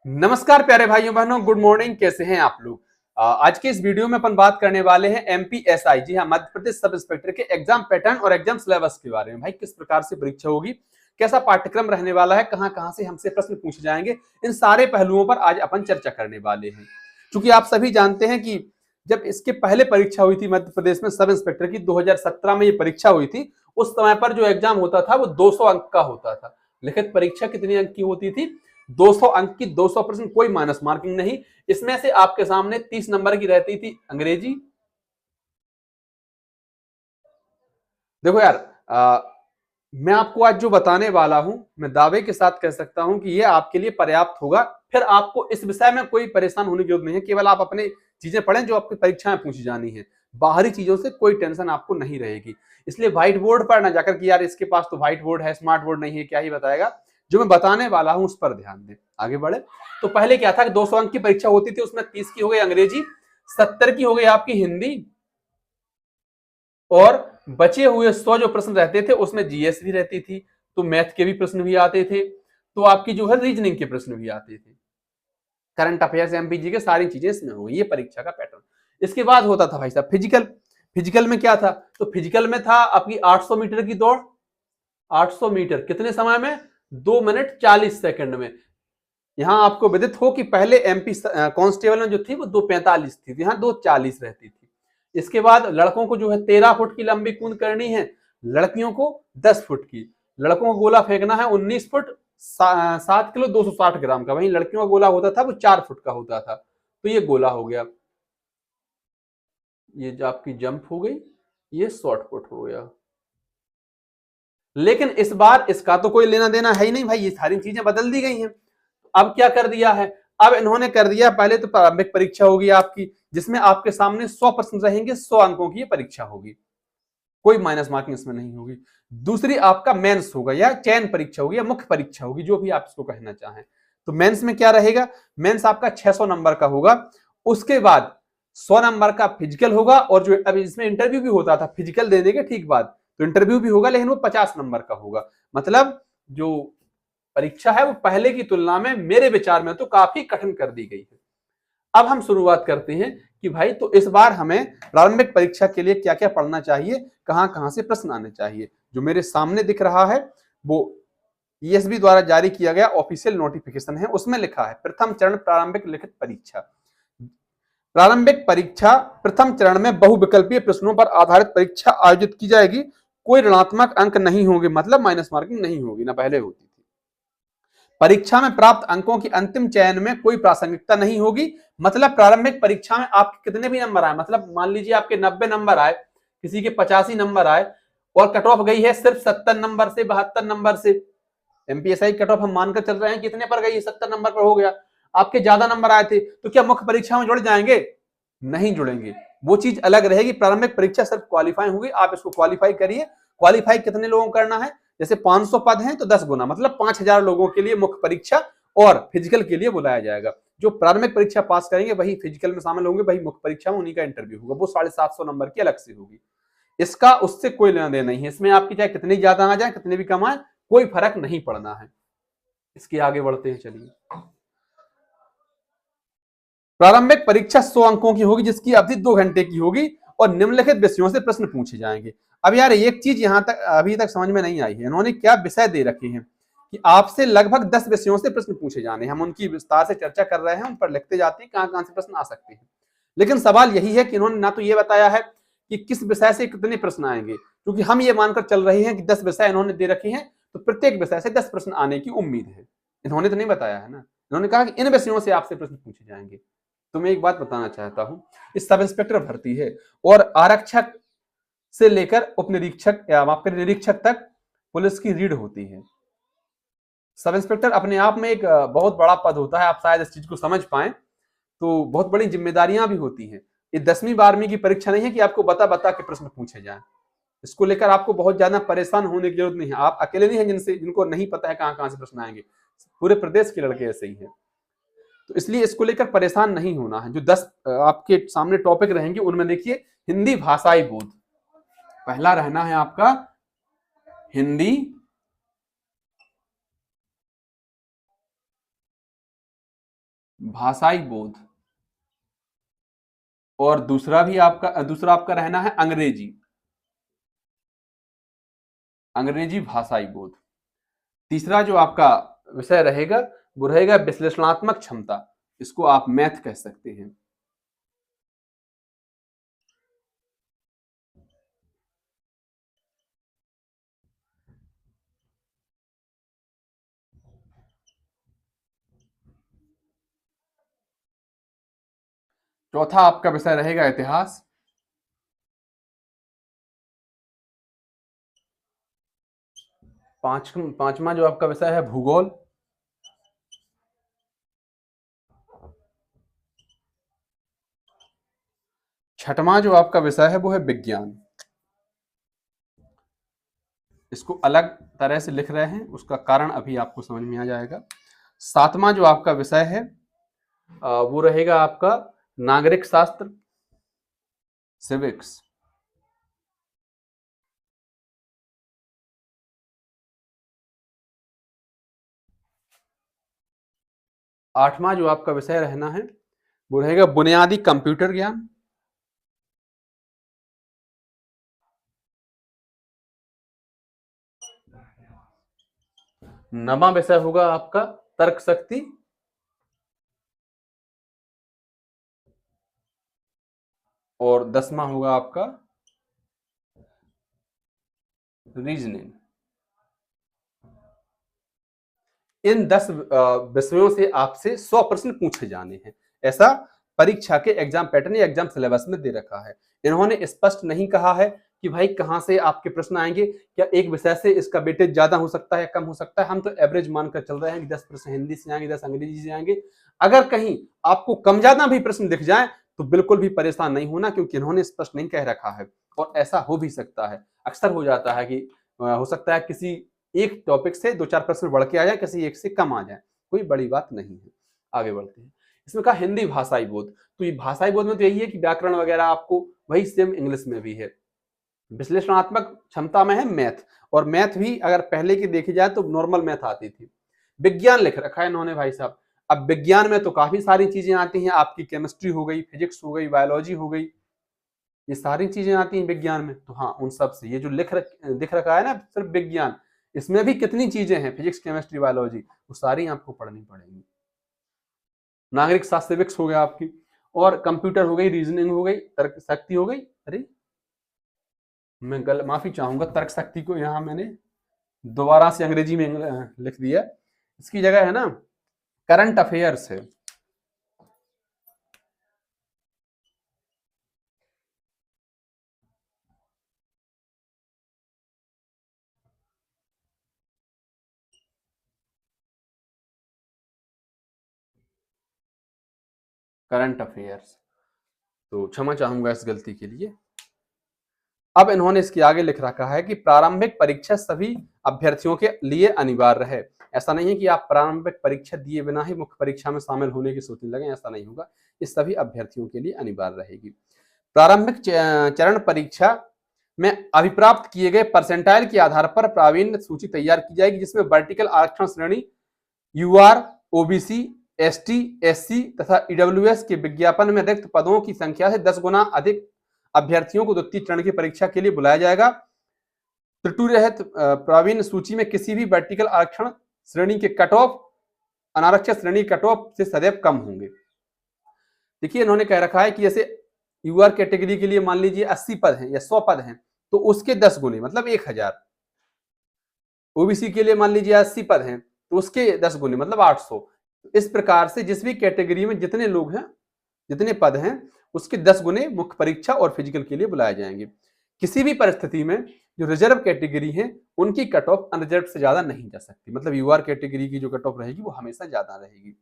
नमस्कार प्यारे भाइयों बहनों, गुड मॉर्निंग। कैसे हैं आप लोग। आज के इस वीडियो में अपन बात करने वाले हैं एमपीएसआई, जी हाँ, मध्य प्रदेश सब इंस्पेक्टर के एग्जाम पैटर्न और एग्जाम सिलेबस के बारे में। भाई किस प्रकार से परीक्षा होगी, कैसा पाठ्यक्रम रहने वाला है, कहां कहां से हमसे प्रश्न पूछे जाएंगे, इन सारे पहलुओं पर आज अपन चर्चा करने वाले हैं। क्योंकि आप सभी जानते हैं कि जब इसके पहले परीक्षा हुई थी मध्य प्रदेश में सब इंस्पेक्टर की 2017 में ये परीक्षा हुई थी, उस समय पर जो एग्जाम होता था वो 200 अंक का होता था। लिखित परीक्षा कितने अंक की होती थी? 200 अंक की, 200%, कोई माइनस मार्किंग नहीं। इसमें से आपके सामने 30 नंबर की रहती थी अंग्रेजी। देखो यार, मैं आपको आज जो बताने वाला हूं, मैं दावे के साथ कह सकता हूं कि यह आपके लिए पर्याप्त होगा। फिर आपको इस विषय में कोई परेशान होने की जरूरत नहीं है। केवल आप अपने चीजें पढ़ें जो आपकी परीक्षा में पूछी जानी है। बाहरी चीजों से कोई टेंशन आपको नहीं रहेगी। इसलिए व्हाइट बोर्ड पर ना जाकर कि यार इसके पास तो व्हाइट बोर्ड है, स्मार्ट बोर्ड नहीं है, क्या ही बताएगा। जो मैं बताने वाला हूं उस पर ध्यान दें। आगे बढ़े तो पहले क्या था कि 200 अंक की परीक्षा होती थी, उसमें 30 की हो गई अंग्रेजी, 70 की हो गई आपकी हिंदी, और बचे हुए 100 जो प्रश्न रहते थे उसमें जीएस भी रहती थी, तो मैथ के भी प्रश्न भी आते थे, तो आपकी जो है रीजनिंग के प्रश्न भी आते थे, करंट अफेयर्स, एमपीजी के, सारी चीजें इसमें हो गई। ये परीक्षा का पैटर्न। इसके बाद होता था भाई साहब फिजिकल। फिजिकल में क्या था? तो फिजिकल में था आपकी 800 मीटर की दौड़। 800 मीटर कितने समय में? 2 मिनट 40 सेकंड में। यहां आपको विदित हो कि पहले एमपी कांस्टेबल में जो थी वो 2:45 थी, यहां 2:40 रहती थी। इसके बाद लड़कों को जो है 13 फुट की लंबी कूद करनी है, लड़कियों को 10 फुट की। लड़कों को गोला फेंकना है 19 फुट 7 किलो 260 ग्राम का। वहीं लड़कियों का गोला होता था वो 4 फुट का होता था। तो ये गोला हो गया, ये जो आपकी जंप हो गई, ये शॉर्ट पुट हो गया। लेकिन इस बार इसका तो कोई लेना देना है ही नहीं भाई, ये सारी चीजें बदल दी गई हैं। अब क्या कर दिया है? अब इन्होंने कर दिया, पहले तो प्रारंभिक परीक्षा होगी आपकी, जिसमें आपके सामने 100 प्रश्न रहेंगे, 100 अंकों की ये परीक्षा होगी, कोई माइनस मार्किंग इसमें नहीं होगी। दूसरी आपका मेंस होगा या चयन परीक्षा होगी या मुख्य परीक्षा होगी, जो भी आप इसको कहना चाहें। तो मेंस में क्या रहेगा? मेंस आपका 600 नंबर का होगा। उसके बाद 100 नंबर का फिजिकल होगा, और जो अभी इसमें इंटरव्यू भी होता था फिजिकल देने के ठीक बाद, तो इंटरव्यू भी होगा, लेकिन वो 50 नंबर का होगा। मतलब जो परीक्षा है वो पहले की तुलना में मेरे विचार में तो काफी कठिन कर दी गई है। अब हम शुरुआत करते हैं कि भाई तो इस बार हमें प्रारंभिक परीक्षा के लिए क्या क्या पढ़ना चाहिए, कहां कहां से प्रश्न आने चाहिए। जो मेरे सामने दिख रहा है वो ईएसबी द्वारा जारी किया गया ऑफिशियल नोटिफिकेशन है। उसमें लिखा है प्रथम चरण प्रारंभिक लिखित परीक्षा। प्रारंभिक परीक्षा प्रथम चरण में बहुविकल्पीय प्रश्नों पर आधारित परीक्षा आयोजित की जाएगी। कोई ऋणात्मक अंक नहीं होंगे, मतलब माइनस मार्किंग नहीं होगी, ना पहले होती थी। परीक्षा में प्राप्त अंकों की अंतिम चयन में कोई प्रासंगिकता नहीं होगी। मतलब प्रारंभिक परीक्षा में आपके कितने भी नंबर आए, मतलब मान लीजिए आपके 90 नंबर आए, किसी के 85 नंबर आए, और कट ऑफ गई है सिर्फ 70 नंबर से, 72 नंबर से। एमपीएसआई कट ऑफ हम मानकर चल रहे हैं कितने पर गई है? 70 नंबर पर हो गया। आपके ज्यादा नंबर आए थे तो क्या मुख्य परीक्षा में जुड़ जाएंगे? नहीं जुड़ेंगे। वो चीज अलग रहेगी। प्रारंभिक परीक्षा सिर्फ क्वालिफाई होगी, आप इसको क्वालिफाई करिए। क्वालिफाई कितने लोगों को करना है? जैसे 500 पद हैं तो 10 गुना, मतलब 5000 लोगों के लिए मुख्य परीक्षा और फिजिकल के लिए बुलाया जाएगा। जो प्रारंभिक परीक्षा पास करेंगे वही फिजिकल में शामिल होंगे, वही मुख्य परीक्षा में उन्हीं का इंटरव्यू होगा, वो 750 नंबर की अलग से होगी। इसका उससे कोई लेना देना नहीं है। इसमें आपकी चाहे कितनी ज्यादा आ जाए कितने भी कम आए, कोई फर्क नहीं पड़ना है। इसके आगे बढ़ते हैं, चलिए। प्रारंभिक परीक्षा 100 अंकों की होगी, जिसकी अवधि 2 घंटे की होगी, और निम्नलिखित विषयों से प्रश्न पूछे जाएंगे। अब यार एक चीज यहां तक अभी तक समझ में नहीं आई है, इन्होंने क्या विषय दे रखे हैं कि आपसे लगभग 10 विषयों से प्रश्न पूछे जाने हैं। हम उनकी विस्तार से चर्चा कर रहे हैं, उन पर लिखते जाते हैं कहां कहां से प्रश्न आ सकते हैं। लेकिन सवाल यही है कि इन्होंने ना तो ये बताया है कि किस विषय से कितने प्रश्न आएंगे, क्योंकि हम ये मानकर चल रहे हैं कि 10 विषय इन्होंने दे रखे हैं, तो प्रत्येक विषय से 10 प्रश्न आने की उम्मीद है। इन्होंने तो नहीं बताया है ना, इन्होंने कहा कि इन विषयों से आपसे प्रश्न पूछे जाएंगे। तो मैं एक बात बताना चाहता हूं, इस सब इंस्पेक्टर भर्ती है और आरक्षक से लेकर उप निरीक्षक या आपके निरीक्षक तक पुलिस की रीढ़ होती है। सब इंस्पेक्टर अपने आप में एक बहुत बड़ा पद होता है, आप शायद इस चीज को समझ पाए, तो बहुत बड़ी जिम्मेदारियां भी होती हैं। ये 10वीं 12वीं की परीक्षा नहीं है कि आपको बता बता के प्रश्न पूछे जाए। इसको लेकर आपको बहुत ज्यादा परेशान होने की जरूरत नहीं है। आप अकेले नहीं है जिनको नहीं पता है कहां कहां से प्रश्न आएंगे, पूरे प्रदेश के लड़के ऐसे ही हैं। तो इसलिए इसको लेकर परेशान नहीं होना है। जो 10 आपके सामने टॉपिक रहेंगे उनमें देखिए, हिंदी भाषाई बोध पहला रहना है आपका, हिंदी भाषाई बोध, और दूसरा आपका रहना है अंग्रेजी, अंग्रेजी भाषाई बोध। तीसरा जो आपका विषय रहेगा वो रहेगा विश्लेषणात्मक क्षमता, इसको आप मैथ कह सकते हैं। चौथा आपका विषय रहेगा इतिहास। पांचवा जो आपका विषय है भूगोल। छठवां जो आपका विषय है वो है विज्ञान। इसको अलग तरह से लिख रहे हैं, उसका कारण अभी आपको समझ में आ जाएगा। सातवां जो आपका विषय है वो रहेगा आपका नागरिक शास्त्र, सिविक्स। आठवां जो आपका विषय रहना है वो रहेगा बुनियादी कंप्यूटर ज्ञान। नवां विषय होगा आपका तर्क शक्ति। और 10वां होगा आपका रीजनिंग। इन 10 विषयों से आपसे 100 प्रश्न पूछे जाने हैं, ऐसा परीक्षा के एग्जाम पैटर्न या एग्जाम सिलेबस में दे रखा है। इन्होंने स्पष्ट नहीं कहा है कि भाई कहां से आपके प्रश्न आएंगे, क्या एक विषय से इसका वेटेज ज्यादा हो सकता है, कम हो सकता है। हम तो एवरेज मानकर चल रहे हैं कि 10 प्रश्न हिंदी से आएंगे, 10 अंग्रेजी से आएंगे। अगर कहीं आपको कम ज्यादा भी प्रश्न दिख जाए तो बिल्कुल भी परेशान नहीं होना, क्योंकि इन्होंने स्पष्ट नहीं कह रखा है। और ऐसा हो भी सकता है, अक्सर हो जाता है कि हो सकता है किसी एक टॉपिक से 2-4 प्रश्न बढ़ के आ जाए, किसी एक से कम आ जाए, कोई बड़ी बात नहीं है। आगे बढ़ते हैं। इसमें कहा हिंदी भाषाई बोध। तो ये भाषाई बोध में तो यही है कि व्याकरण वगैरह आपको वही सेम इंग्लिश में भी है। विश्लेषणात्मक क्षमता में है मैथ, और मैथ भी अगर पहले की देखी जाए तो नॉर्मल मैथ आती थी। विज्ञान लिख रखा है इन्होंने भाई साहब। अब विज्ञान में तो काफी सारी चीजें आती हैं, आपकी केमिस्ट्री हो गई, फिजिक्स हो गई, बायोलॉजी हो गई, ये सारी चीजें आती हैं विज्ञान में। तो हाँ, उन सब से ये जो दिख रखा है ना सिर्फ विज्ञान, इसमें भी कितनी चीजें हैं, फिजिक्स, केमिस्ट्री, बायोलॉजी, वो सारी आपको पढ़नी पड़ेगी। नागरिक शास्त्र, सिविक्स हो गया आपकी, और कंप्यूटर हो गई, रीजनिंग हो गई, तर्क शक्ति हो गई। अरे मैं माफी चाहूंगा, तर्क शक्ति को यहाँ मैंने दोबारा से अंग्रेजी में लिख दिया, इसकी जगह है ना करंट अफेयर्स है। करंट अफेयर्स, तो क्षमा चाहूंगा इस गलती के लिए। अब इन्होंने इसके आगे लिख रखा है कि प्रारंभिक परीक्षा सभी अभ्यर्थियों के लिए अनिवार्य है। ऐसा नहीं है कि आप प्रारंभिक परीक्षा दिए बिना ही मुख्य परीक्षा में शामिल होने की सोचने लगे, ऐसा नहीं होगा। ये सभी अभ्यर्थियों के लिए अनिवार्य रहेगी। प्रारंभिक चरण परीक्षा में अभिप्राप्त किए गए परसेंटाइल के आधार पर प्रावीण्य सूची तैयार की जाएगी, जिसमें वर्टिकल आरक्षण श्रेणी यूआर, ओबीसी, एसटी, एससी तथा ईडब्ल्यूएस के विज्ञापन में रिक्त पदों की संख्या से 10 गुना अधिक अभ्यर्थियों को द्वितीय चरण की परीक्षा के लिए बुलाया जाएगा। त्रुटि रहित प्रावीण्य सूची में किसी भी वर्टिकल आरक्षण श्रेणी के कट ऑफ अनारक्षित श्रेणी कट ऑफ से सदैव कम होंगे। देखिए इन्होंने कह रखा है कि जैसे यूआर कैटेगरी के लिए मान लीजिए 80 पद हैं या 100 पद हैं, तो उसके 10 गुने मतलब 1000। ओबीसी के लिए मान लीजिए 80 पद हैं, तो उसके 10 गुने मतलब 800। इस प्रकार से जिस भी कैटेगरी में जितने लोग हैं, जितने पद हैं, उसके 10 गुने मुख्य परीक्षा और फिजिकल के लिए बुलाए जाएंगे। किसी भी परिस्थिति में जो रिजर्व कैटेगरी है उनकी कट ऑफ अनरिजर्व से ज्यादा नहीं जा सकती, मतलब यूआर कैटेगरी की जो कट ऑफ रहेगी वो हमेशा ज्यादा रहेगी।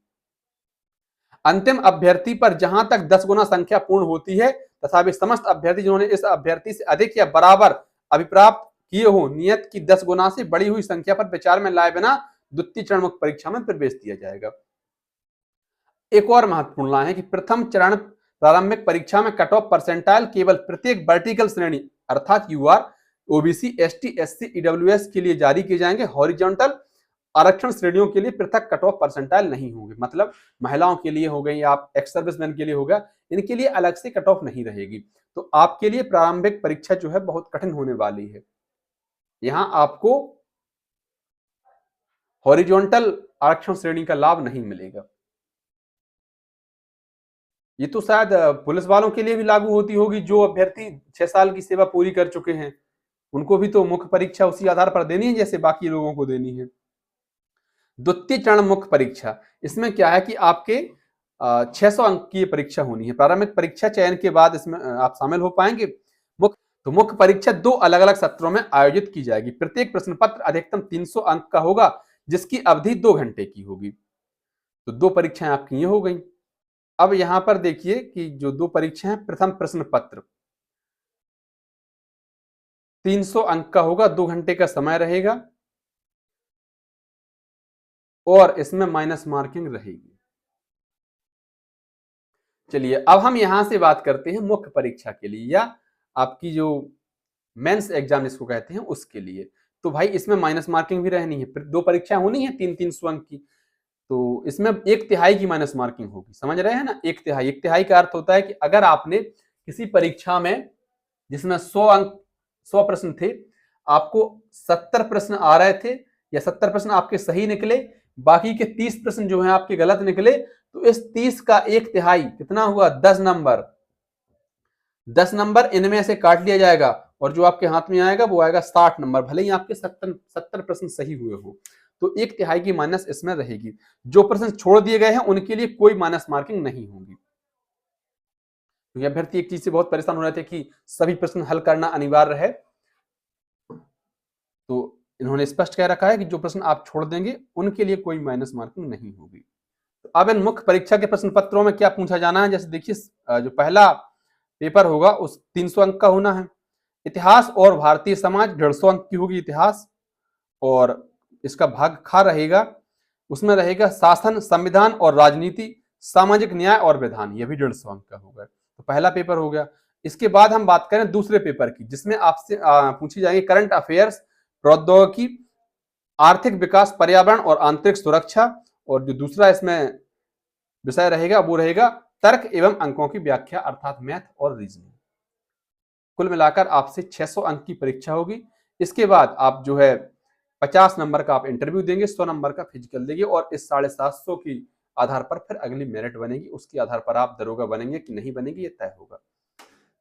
अंतिम अभ्यर्थी पर जहां तक 10 गुना संख्या पूर्ण होती है तथा भी समस्त अभ्यर्थी जिन्होंने इस अभ्यर्थी से अधिक या बराबर अभिप्राप्त किए हो, नियत की 10 गुना से बढ़ी हुई संख्या पर विचार में लाए बिना द्वितीय चरण मुख्य परीक्षा में प्रवेश दिया जाएगा। एक और महत्वपूर्ण लाइन है कि प्रथम चरण प्रारंभिक परीक्षा में कट ऑफ परसेंटाइल केवल प्रत्येक वर्टिकल श्रेणी अर्थात UR, OBC, ST, SC, EWS के लिए जारी किए जाएंगे। हॉरिजॉन्टल आरक्षण श्रेणियों के लिए पृथक कट ऑफ परसेंटाइल नहीं होंगे, मतलब महिलाओं के लिए हो गई, आप एक्स सर्विसमैन के लिए होगा, इनके लिए अलग से कट ऑफ नहीं रहेगी। तो आपके लिए प्रारंभिक परीक्षा जो है बहुत कठिन होने वाली है। यहां आपको हॉरिजॉन्टल आरक्षण श्रेणी का लाभ नहीं मिलेगा। ये तो शायद पुलिस वालों के लिए भी लागू होती होगी, जो अभ्यर्थी 6 साल की सेवा पूरी कर चुके हैं, उनको भी तो मुख्य परीक्षा उसी आधार पर देनी है जैसे बाकी लोगों को देनी है। द्वितीय चरण मुख्य परीक्षा, इसमें क्या है कि आपके 600 अंक की परीक्षा होनी है। प्रारंभिक परीक्षा चयन के बाद इसमें आप शामिल हो पाएंगे। तो मुख्य परीक्षा 2 अलग अलग सत्रों में आयोजित की जाएगी। प्रत्येक प्रश्न पत्र अधिकतम 300 अंक का होगा, जिसकी अवधि 2 घंटे की होगी। तो 2 परीक्षाएं आपकी ये हो गई। अब यहां पर देखिए कि जो 2 परीक्षाएं हैं, प्रथम प्रश्न पत्र 300 अंक का होगा, 2 घंटे का समय रहेगा और इसमें माइनस मार्किंग रहेगी। चलिए अब हम यहां से बात करते हैं मुख्य परीक्षा के लिए, या आपकी जो मेंस एग्जाम जिसको कहते हैं उसके लिए। तो भाई इसमें माइनस मार्किंग भी रहनी है, 2 परीक्षा होनी है 300 अंक की, तो इसमें 1/3 की माइनस मार्किंग होगी। समझ रहे हैं ना, 1/3। 1/3 का अर्थ होता है कि अगर आपने किसी परीक्षा में जिसमें 100 अंक 100 प्रश्न थे, आपको 70 प्रश्न आ रहे थे या 70 प्रश्न आपके सही निकले, बाकी के 30 प्रश्न जो है आपके गलत निकले, तो इस 30 का 1/3 कितना हुआ, 10 नंबर। 10 नंबर इनमें से काट लिया जाएगा और जो आपके हाथ में आएगा वो आएगा 60 नंबर, भले ही आपके 70 प्रश्न सही हुए हो। तो 1/3 की माइनस इसमें रहेगी। जो प्रश्न छोड़ दिए गए हैं उनके लिए कोई माइनस मार्किंग नहीं होगी। तो ये अभ्यर्थी एक चीज से बहुत परेशान हो रहे थे कि सभी प्रश्न हल करना अनिवार्य है, तो इन्होंने स्पष्ट कह रखा है कि जो प्रश्न आप छोड़ देंगे उनके लिए कोई माइनस मार्किंग नहीं होगी। तो अब इन मुख्य परीक्षा के प्रश्न पत्रों में क्या पूछा जाना है, जैसे देखिए जो पहला पेपर होगा उस 300 अंक का होना है। इतिहास और भारतीय समाज 150 अंक की होगी इतिहास, और इसका भाग खा रहेगा, उसमें रहेगा शासन, संविधान और राजनीति, सामाजिक न्याय और विधान, यह भी 150 अंक का होगा। तो पहला पेपर हो गया। इसके बाद हम बात करें दूसरे पेपर की, जिसमें आपसे पूछी जाएगी करंट अफेयर्स, प्रौद्योगिकी, आर्थिक विकास, पर्यावरण और आंतरिक सुरक्षा, और जो दूसरा इसमें विषय रहेगा वो रहेगा तर्क एवं अंकों की व्याख्या, अर्थात मैथ और रीजनिंग। कुल मिलाकर आपसे 600 अंक की परीक्षा होगी। इसके बाद आप जो है 50 नंबर का आप इंटरव्यू देंगे, 100 नंबर का फिजिकल देंगे, और इस 750 की आधार पर फिर अगली मेरिट बनेगी। उसके आधार पर आप दरोगा बनेंगे कि नहीं बनेंगे ये तय होगा।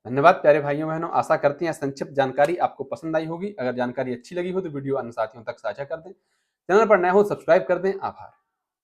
धन्यवाद प्यारे भाइयों बहनों, आशा करते हैं संक्षिप्त जानकारी आपको पसंद आई होगी। अगर जानकारी अच्छी लगी हो तो वीडियो अन्य साथियों तक साझा कर दें, चैनल पर नए हो सब्सक्राइब कर दें। आभार।